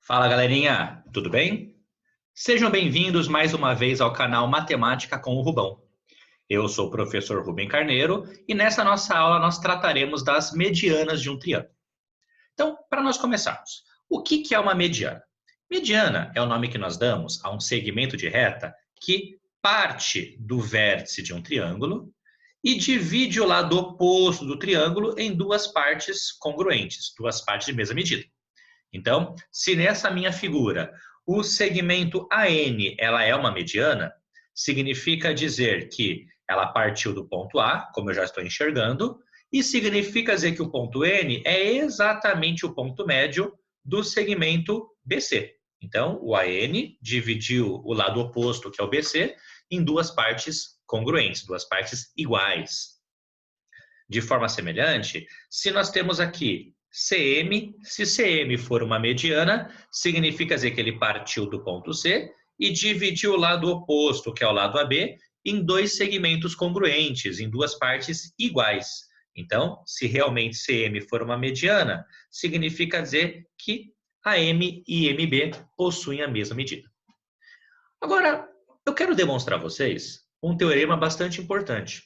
Fala, galerinha, tudo bem? Sejam bem-vindos mais uma vez ao canal Matemática com o Rubão. Eu sou o professor Rubem Carneiro e nessa nossa aula nós trataremos das medianas de um triângulo. Então, para nós começarmos, o que é uma mediana? Mediana é o nome que nós damos a um segmento de reta que parte do vértice de um triângulo e divide o lado oposto do triângulo em duas partes congruentes, duas partes de mesma medida. Então, se nessa minha figura o segmento AN ela é uma mediana, significa dizer que ela partiu do ponto A, como eu já estou enxergando, e significa dizer que o ponto N é exatamente o ponto médio do segmento BC. Então, o AN dividiu o lado oposto, que é o BC, em duas partes congruentes, duas partes iguais. De forma semelhante, se nós temos aqui CM, se CM for uma mediana, significa dizer que ele partiu do ponto C e dividiu o lado oposto, que é o lado AB, em dois segmentos congruentes, em duas partes iguais. Então, se realmente CM for uma mediana, significa dizer que AM e MB possuem a mesma medida. Agora, eu quero demonstrar a vocês um teorema bastante importante,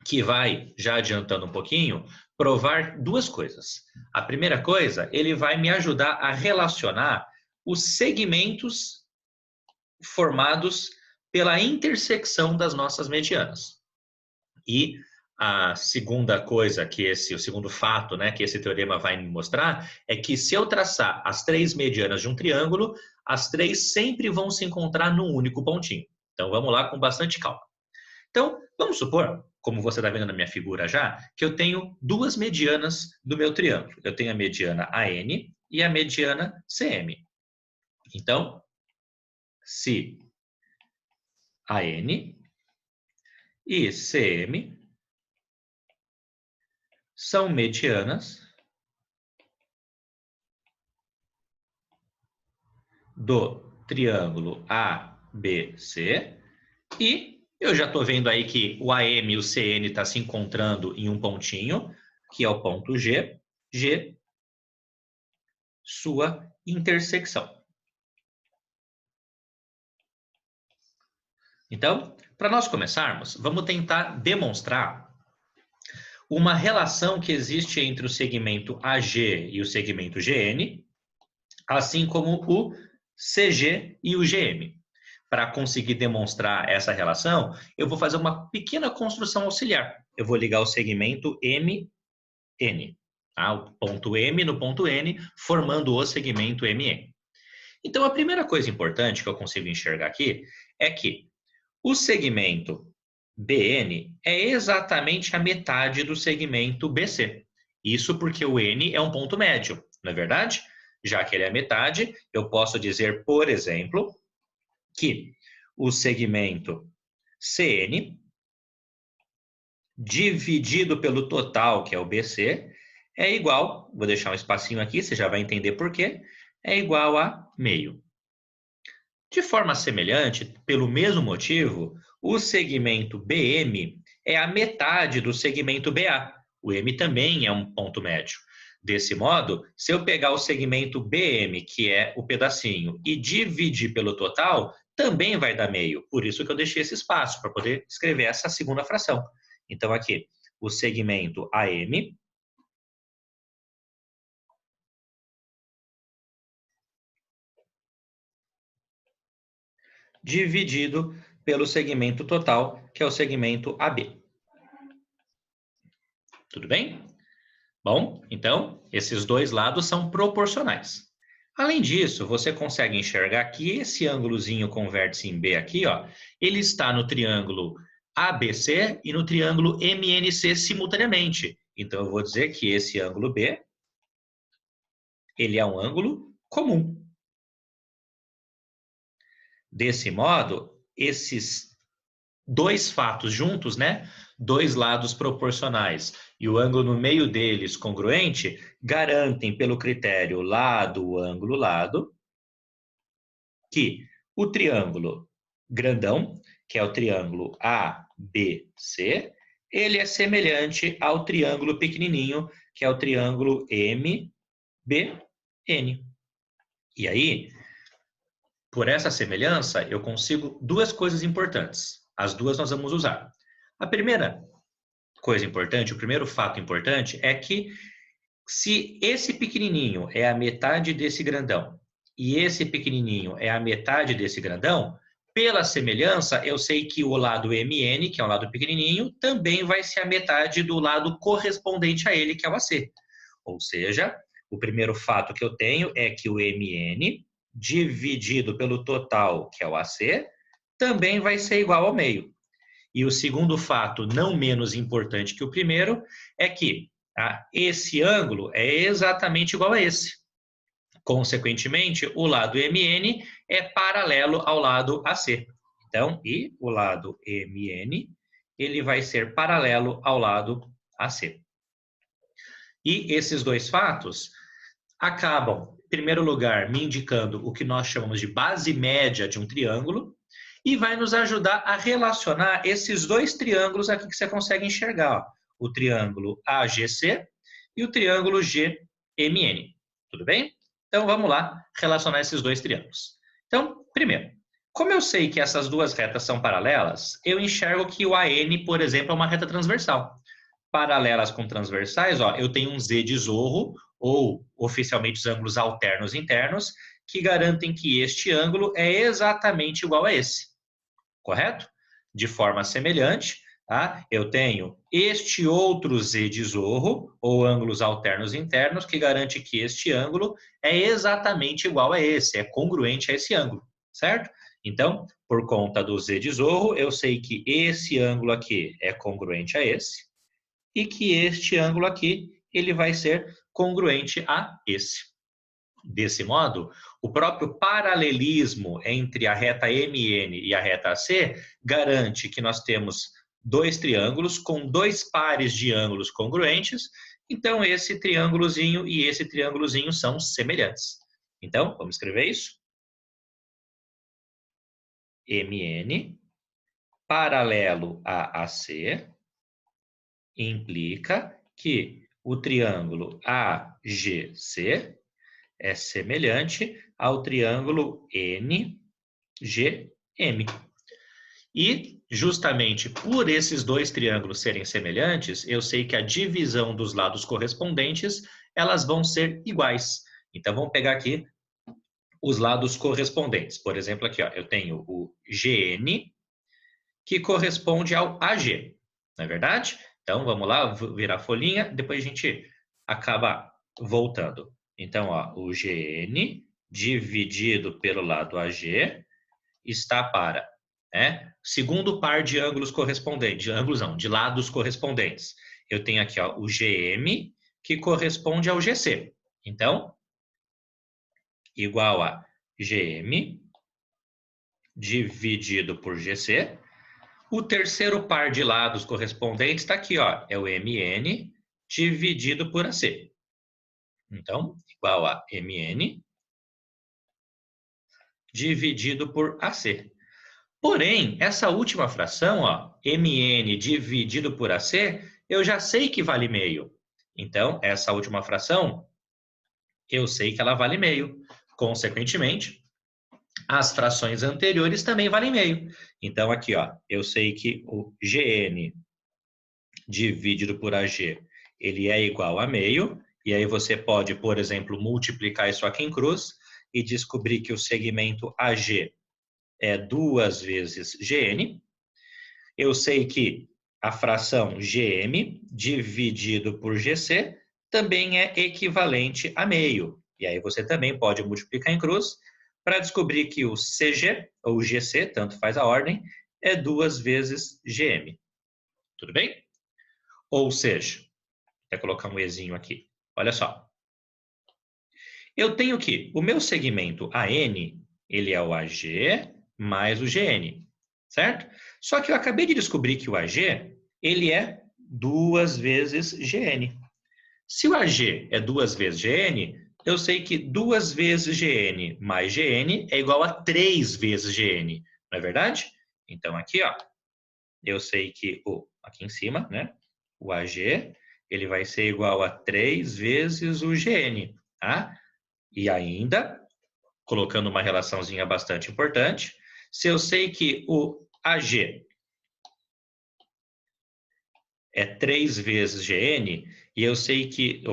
que vai, já adiantando um pouquinho, provar duas coisas. A primeira coisa, ele vai me ajudar a relacionar os segmentos formados pela intersecção das nossas medianas. E a segunda coisa o segundo fato, né, que esse teorema vai me mostrar é que se eu traçar as três medianas de um triângulo, as três sempre vão se encontrar num único pontinho. Então vamos lá com bastante calma. Então, vamos supor, como você está vendo na minha figura já, que eu tenho duas medianas do meu triângulo. Eu tenho a mediana AN e a mediana CM. Então, se AN e CM são medianas do triângulo ABC e eu já estou vendo aí que o AM e o CN está se encontrando em um pontinho, que é o ponto G, sua intersecção. Então, para nós começarmos, vamos tentar demonstrar uma relação que existe entre o segmento AG e o segmento GN, assim como o CG e o GM. Para conseguir demonstrar essa relação, eu vou fazer uma pequena construção auxiliar. Eu vou ligar o segmento MN, tá? O ponto M no ponto N, formando o segmento MN. Então, a primeira coisa importante que eu consigo enxergar aqui é que o segmento BN é exatamente a metade do segmento BC. Isso porque o N é um ponto médio, não é verdade? Já que ele é a metade, eu posso dizer, por exemplo, que o segmento CN dividido pelo total, que é o BC, é igual, vou deixar um espacinho aqui, você já vai entender por quê, é igual a meio. De forma semelhante, pelo mesmo motivo, o segmento BM é a metade do segmento BA. O M também é um ponto médio. Desse modo, se eu pegar o segmento BM, que é o pedacinho, e dividir pelo total, também vai dar meio. Por isso que eu deixei esse espaço, para poder escrever essa segunda fração. Então, aqui, o segmento AM dividido pelo segmento total, que é o segmento AB. Tudo bem? Bom, então, esses dois lados são proporcionais. Além disso, você consegue enxergar que esse ângulozinho com vértice em B aqui, ó, ele está no triângulo ABC e no triângulo MNC simultaneamente. Então, eu vou dizer que esse ângulo B, ele é um ângulo comum. Desse modo, esses dois fatos juntos, né? Dois lados proporcionais e o ângulo no meio deles congruente, garantem pelo critério lado, ângulo, lado, que o triângulo grandão, que é o triângulo ABC, ele é semelhante ao triângulo pequenininho, que é o triângulo MBN. E aí, por essa semelhança, eu consigo duas coisas importantes. As duas nós vamos usar. A primeira coisa importante, o primeiro fato importante é que se esse pequenininho é a metade desse grandão e esse pequenininho é a metade desse grandão, pela semelhança, eu sei que o lado MN, que é um lado pequenininho, também vai ser a metade do lado correspondente a ele, que é o AC. Ou seja, o primeiro fato que eu tenho é que o MN dividido pelo total, que é o AC, também vai ser igual ao meio. E o segundo fato, não menos importante que o primeiro, é que esse ângulo é exatamente igual a esse. Consequentemente, o lado MN é paralelo ao lado AC. Então, e o lado MN, ele vai ser paralelo ao lado AC. E esses dois fatos acabam, em primeiro lugar, me indicando o que nós chamamos de base média de um triângulo e vai nos ajudar a relacionar esses dois triângulos aqui que você consegue enxergar. Ó, o triângulo AGC e o triângulo GMN. Tudo bem? Então, vamos lá relacionar esses dois triângulos. Então, primeiro, como eu sei que essas duas retas são paralelas, eu enxergo que o AN, por exemplo, é uma reta transversal. Paralelas com transversais, ó, eu tenho um Z de Zorro, ou oficialmente os ângulos alternos internos, que garantem que este ângulo é exatamente igual a esse. Correto? De forma semelhante, tá? Eu tenho este outro Z de Zorro, ou ângulos alternos internos, que garante que este ângulo é exatamente igual a esse, é congruente a esse ângulo, certo? Então, por conta do Z de Zorro, eu sei que esse ângulo aqui é congruente a esse, e que este ângulo aqui ele vai ser congruente a esse. Desse modo, o próprio paralelismo entre a reta MN e a reta AC garante que nós temos dois triângulos com dois pares de ângulos congruentes, então esse triângulozinho e esse triângulozinho são semelhantes. Então, vamos escrever isso? MN paralelo a AC implica que o triângulo AGC é semelhante ao triângulo NGM. E, justamente por esses dois triângulos serem semelhantes, eu sei que a divisão dos lados correspondentes, elas vão ser iguais. Então, vamos pegar aqui os lados correspondentes. Por exemplo, aqui, ó, eu tenho o GN, que corresponde ao AG, não é verdade? Então, vamos lá, virar a folhinha, depois a gente acaba voltando. Então, ó, o GN dividido pelo lado AG está para, né, segundo par de ângulos correspondentes, de ângulos não, de lados correspondentes. Eu tenho aqui, ó, o GM, que corresponde ao GC. Então, igual a GM dividido por GC. O terceiro par de lados correspondentes está aqui, ó, é o MN dividido por AC. Então, igual a MN dividido por AC. Porém, essa última fração, ó, MN dividido por AC, eu já sei que vale meio. Então, essa última fração, eu sei que ela vale meio. Consequentemente, as frações anteriores também valem meio. Então, aqui, ó, eu sei que o GN dividido por AG, ele é igual a meio. E aí você pode, por exemplo, multiplicar isso aqui em cruz e descobrir que o segmento AG é 2 vezes GN. Eu sei que a fração GM dividido por GC também é equivalente a meio. E aí você também pode multiplicar em cruz para descobrir que o CG, ou GC, tanto faz a ordem, é 2 vezes GM. Tudo bem? Ou seja, vou colocar um Ezinho aqui. Olha só. Eu tenho que o meu segmento AN, ele é o AG mais o GN, certo? Só que eu acabei de descobrir que o AG, ele é 2 vezes GN. Se o AG é 2 vezes GN, eu sei que 2 vezes GN mais GN é igual a 3 vezes GN, não é verdade? Então, aqui, ó, eu sei que aqui em cima, né, o AG, ele vai ser igual a 3 vezes o GN, tá? E ainda, colocando uma relaçãozinha bastante importante, se eu sei que o AG é 3 vezes GN, e eu sei que,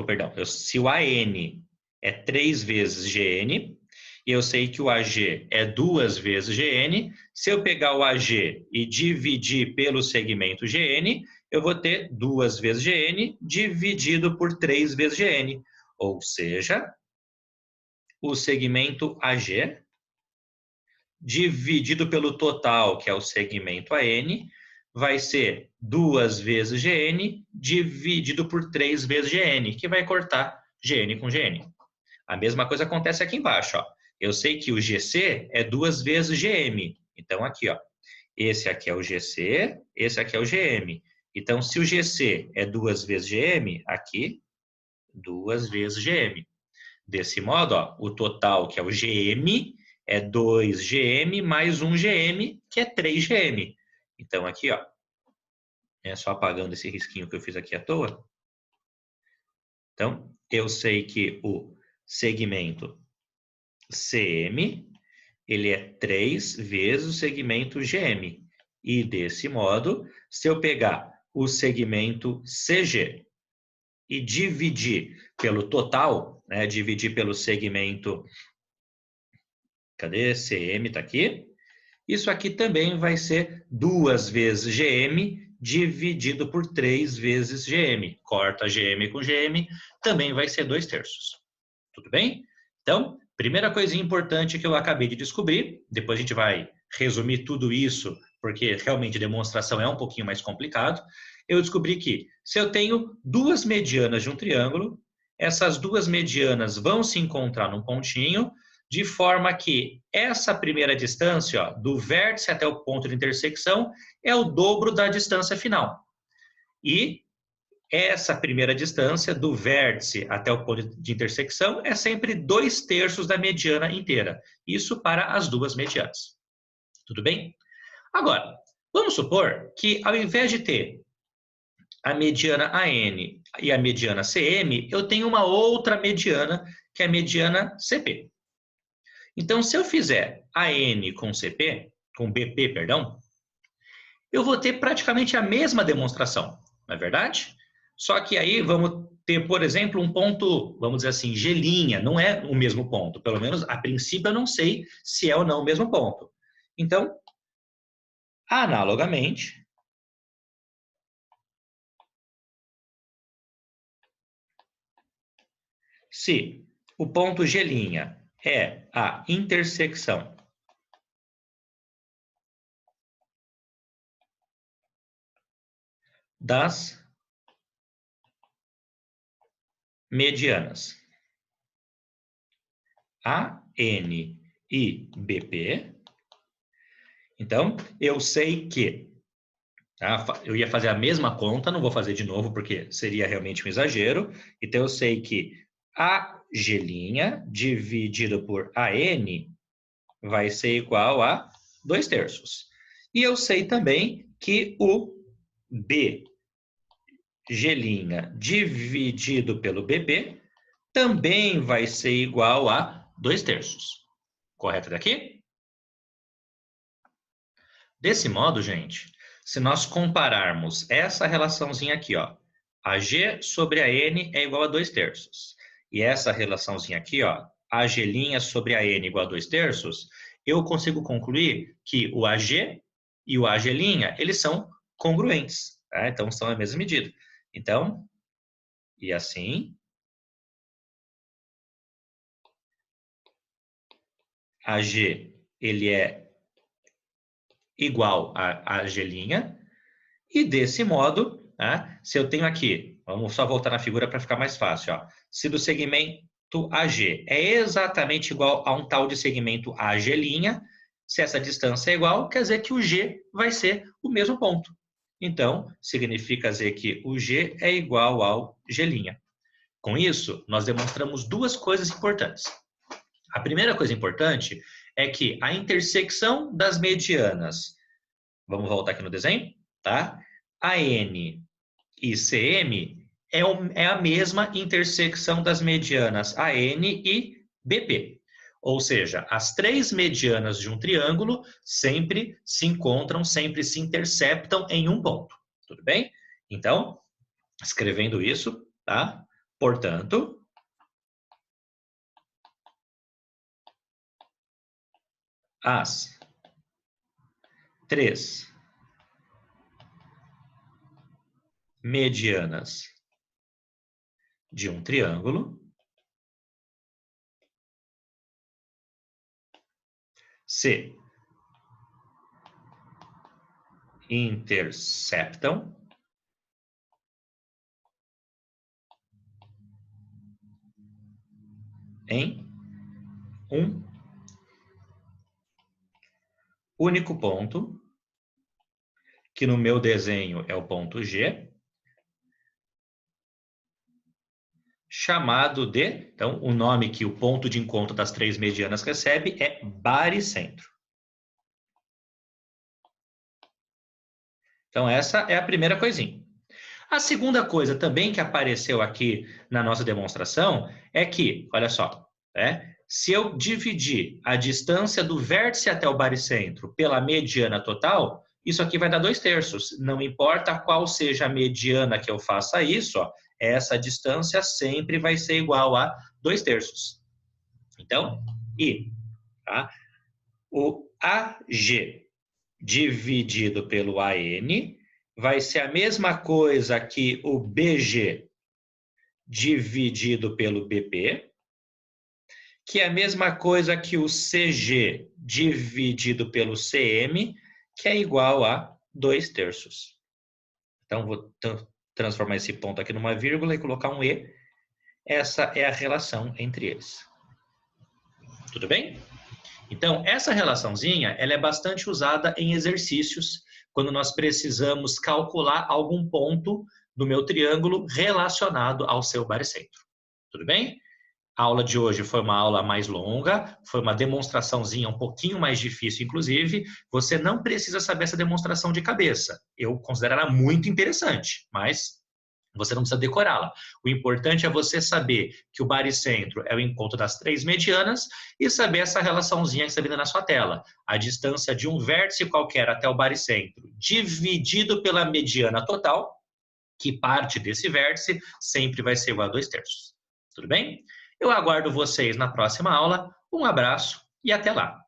se o AN é 3 vezes GN, e eu sei que o AG é 2 vezes GN, se eu pegar o AG e dividir pelo segmento GN, eu vou ter 2 vezes GN dividido por 3 vezes GN, ou seja, o segmento AG dividido pelo total, que é o segmento AN, vai ser 2 vezes GN dividido por 3 vezes GN, que vai cortar GN com GN. A mesma coisa acontece aqui embaixo. Ó. Eu sei que o GC é 2 vezes GM. Então, aqui, ó, esse aqui é o GC, esse aqui é o GM. Então, se o GC é 2 vezes GM, aqui, 2 vezes GM. Desse modo, ó, o total, que é o GM, é 2 GM mais 1 GM, que é 3 GM. Então, aqui, ó, é só apagando esse risquinho que eu fiz aqui à toa. Então, eu sei que o segmento CM, ele é 3 vezes o segmento GM. E, desse modo, se eu pegar o segmento CG e dividir pelo total, né, dividir pelo segmento... Cadê? CM está aqui. Isso aqui também vai ser 2 vezes GM dividido por 3 vezes GM. Corta GM com GM, também vai ser 2/3. Tudo bem? Então, primeira coisinha importante que eu acabei de descobrir, depois a gente vai resumir tudo isso, porque realmente a demonstração é um pouquinho mais complicado. Eu descobri que se eu tenho duas medianas de um triângulo, essas duas medianas vão se encontrar num pontinho, de forma que essa primeira distância, ó, do vértice até o ponto de intersecção, é o dobro da distância final. E essa primeira distância, do vértice até o ponto de intersecção, é sempre 2/3 da mediana inteira. Isso para as duas medianas. Tudo bem? Agora, vamos supor que ao invés de ter a mediana AN e a mediana CM, eu tenho uma outra mediana, que é a mediana CP. Então, se eu fizer AN com CP, com BP, perdão, eu vou ter praticamente a mesma demonstração, não é verdade? Só que aí vamos ter, por exemplo, um ponto, vamos dizer assim, G', não é o mesmo ponto. Pelo menos, a princípio, eu não sei se é ou não o mesmo ponto. Então, analogamente, se o ponto G' é a intersecção das medianas AN e BP, então eu sei que, tá, eu ia fazer a mesma conta, não vou fazer de novo porque seria realmente um exagero, então eu sei que AG' dividido por AN vai ser igual a 2/3. E eu sei também que o BG' dividido pelo BB também vai ser igual a 2/3. Correto daqui? Desse modo, gente, se nós compararmos essa relaçãozinha aqui, ó, AG sobre AN é igual a 2/3, e essa relaçãozinha aqui, ó, AG' sobre AN igual a 2/3, eu consigo concluir que o AG e o AG', eles são congruentes, tá? Então, são a mesma medida. Então, e assim, AG, ele é igual a AG', e desse modo, tá, se eu tenho aqui, vamos só voltar na figura para ficar mais fácil, ó, se do segmento AG é exatamente igual a um tal de segmento AG', se essa distância é igual, quer dizer que o G vai ser o mesmo ponto. Então, significa dizer que o G é igual ao G'. Com isso, nós demonstramos duas coisas importantes. A primeira coisa importante é que a intersecção das medianas, vamos voltar aqui no desenho, tá? AN e CM é a mesma intersecção das medianas AN e BP. Ou seja, as três medianas de um triângulo sempre se encontram, sempre se interceptam em um ponto. Tudo bem? Então, escrevendo isso, tá? Portanto, as três medianas de um triângulo se interceptam em um único ponto, que no meu desenho é o ponto G, chamado de, então, o nome que o ponto de encontro das três medianas recebe é baricentro. Então, essa é a primeira coisinha. A segunda coisa também que apareceu aqui na nossa demonstração é que, olha só, se eu dividir a distância do vértice até o baricentro pela mediana total, isso aqui vai dar 2/3. Não importa qual seja a mediana que eu faça isso, ó, essa distância sempre vai ser igual a 2/3. Então, tá? O AG dividido pelo AN vai ser a mesma coisa que o BG dividido pelo BP, que é a mesma coisa que o CG dividido pelo CM, que é igual a 2/3. Então, vou transformar esse ponto aqui numa vírgula e colocar um E. Essa é a relação entre eles. Tudo bem? Então, essa relaçãozinha, ela é bastante usada em exercícios, quando nós precisamos calcular algum ponto do meu triângulo relacionado ao seu baricentro. Tudo bem? A aula de hoje foi uma aula mais longa, foi uma demonstraçãozinha um pouquinho mais difícil, inclusive. Você não precisa saber essa demonstração de cabeça. Eu considero ela muito interessante, mas você não precisa decorá-la. O importante é você saber que o baricentro é o encontro das três medianas e saber essa relaçãozinha que está vindo na sua tela. A distância de um vértice qualquer até o baricentro dividido pela mediana total, que parte desse vértice sempre vai ser igual a 2/3. Tudo bem? Eu aguardo vocês na próxima aula. Um abraço e até lá!